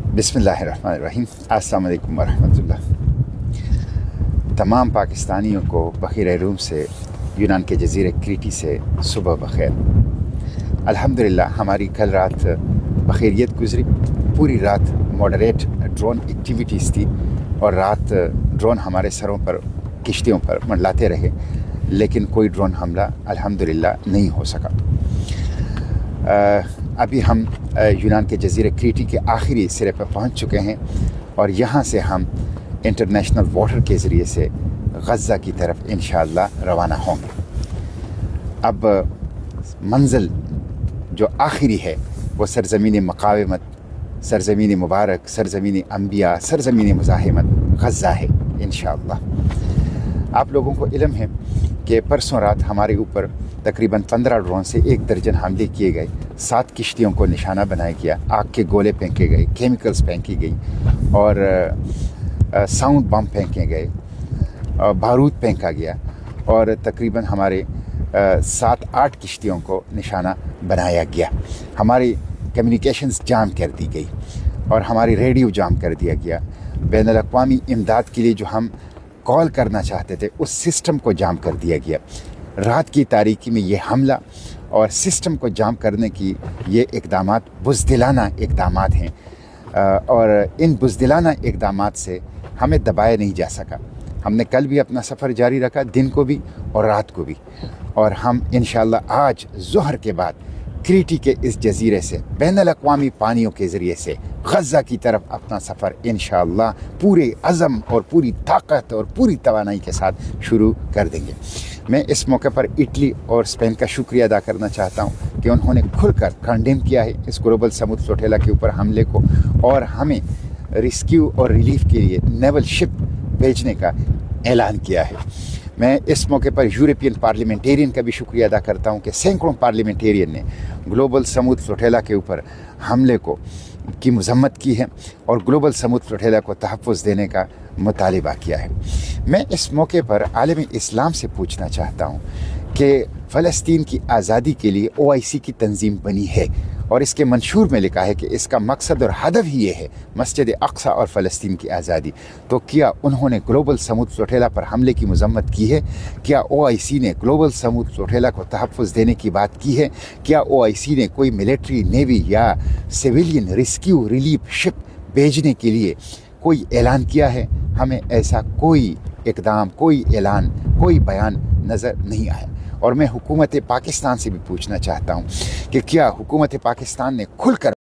बिस्मिल्लाहिर्रहमानिर्रहीम। अस्सलाम वालेकुम वरहमतुल्लाह। तमाम पाकिस्तानियों को बखीर रूम से यूनान के जजीरे क्रीटी से सुबह बखैर। अल्हम्दुलिल्लाह हमारी कल रात बखैरियत गुजरी। पूरी रात मॉडरेट ड्रोन एक्टिविटीज़ थी और रात ड्रोन हमारे सरों पर किश्तियों पर मंडलाते रहे, लेकिन कोई ड्रोन हमला अल्हम्दुलिल्लाह नहीं हो सका। अभी हम यूनान के जजीरे क्रीटी के आखिरी सिरे पर पहुंच चुके हैं और यहाँ से हम इंटरनेशनल वाटर के ज़रिए से गज़ा की तरफ इंशाअल्लाह रवाना होंगे। अब मंजिल जो आखिरी है वो सरज़मीन मक़ावमत, सरज़मीन मुबारक, सरज़मीन अम्बिया, सरज़मीन मुज़ाहिमत गज़ा है इंशाअल्लाह। आप लोगों को इल्म है कि परसों रात हमारे ऊपर तकरीबन 15 ड्रोन से 1 दर्जन हमले किए गए। 7 किश्तियों को निशाना बनाया गया, आग के गोले फेंके गए, केमिकल्स फेंकी गई और साउंड बम फेंके गए, बारूद फेंका गया और तकरीबन हमारे 7-8 किश्तियों को निशाना बनाया गया। हमारी कम्युनिकेशंस जाम कर दी गई और हमारी रेडियो जाम कर दिया गया। बैनुल-अक़वामी इमदाद के लिए जो हम कॉल करना चाहते थे उस सिस्टम को जाम कर दिया गया। रात की तारीकी में ये हमला और सिस्टम को जाम करने की ये इक़दामात बुज़दिलाना इक़दामात हैं और इन बुज़दिलाना इक़दामात से हमें दबाया नहीं जा सका। हमने कल भी अपना सफ़र जारी रखा, दिन को भी और रात को भी, और हम इंशाअल्लाह आज ज़ोहर के बाद क्रीटी के इस जजीरे से बैनुल-अक़वामी पानियों के ज़रिए से गज़ा की तरफ अपना सफ़र इंशाअल्लाह पूरे अज़म और पूरी ताकत और पूरी तवानाई के साथ शुरू कर देंगे। मैं इस मौके पर इटली और स्पेन का शुक्रिया अदा करना चाहता हूँ कि उन्होंने खुलकर कंडेम किया है इस ग्लोबल समुद्र फ्लोटेला के ऊपर हमले को और हमें रेस्क्यू और रिलीफ के लिए नेवल शिप भेजने का ऐलान किया है। मैं इस मौके पर यूरोपियन पार्लियामेंटेरियन का भी शुक्रिया अदा करता हूँ कि सैकड़ों पार्लियामेंटेरियन ने ग्लोबल समुद्र फ्लोटेला के ऊपर हमले की मज़म्मत की है और ग्लोबल समुद्र फ्लोटेला को तहफ़्फ़ुज़ देने का मुतालिबा किया है। मैं इस मौके पर आलम इस्लाम से पूछना चाहता हूँ कि फ़लस्तीन की आज़ादी के लिए OIC की तंजीम बनी है और इसके मंशूर में लिखा है कि इसका मकसद और हदफ ही ये है मस्जिद अक्सा और फ़लस्तीन की आज़ादी। तो क्या उन्होंने ग्लोबल समुद्र फ्लोटेला पर हमले की मज़म्मत की है? क्या OIC ने ग्लोबल समुद्र फ्लोटेला को तहफ़्फ़ुज़ देने की बात की है? क्या OIC ने कोई मिलिट्री, नेवी या सिविलियन रेस्क्यू रिलीफ शिप भेजने के लिए कोई ऐलान किया है? हमें ऐसा कोई इक़दाम, कोई ऐलान, कोई बयान नज़र नहीं आया। और मैं हुकूमत पाकिस्तान से भी पूछना चाहता हूँ कि क्या हुकूमत पाकिस्तान ने खुलकर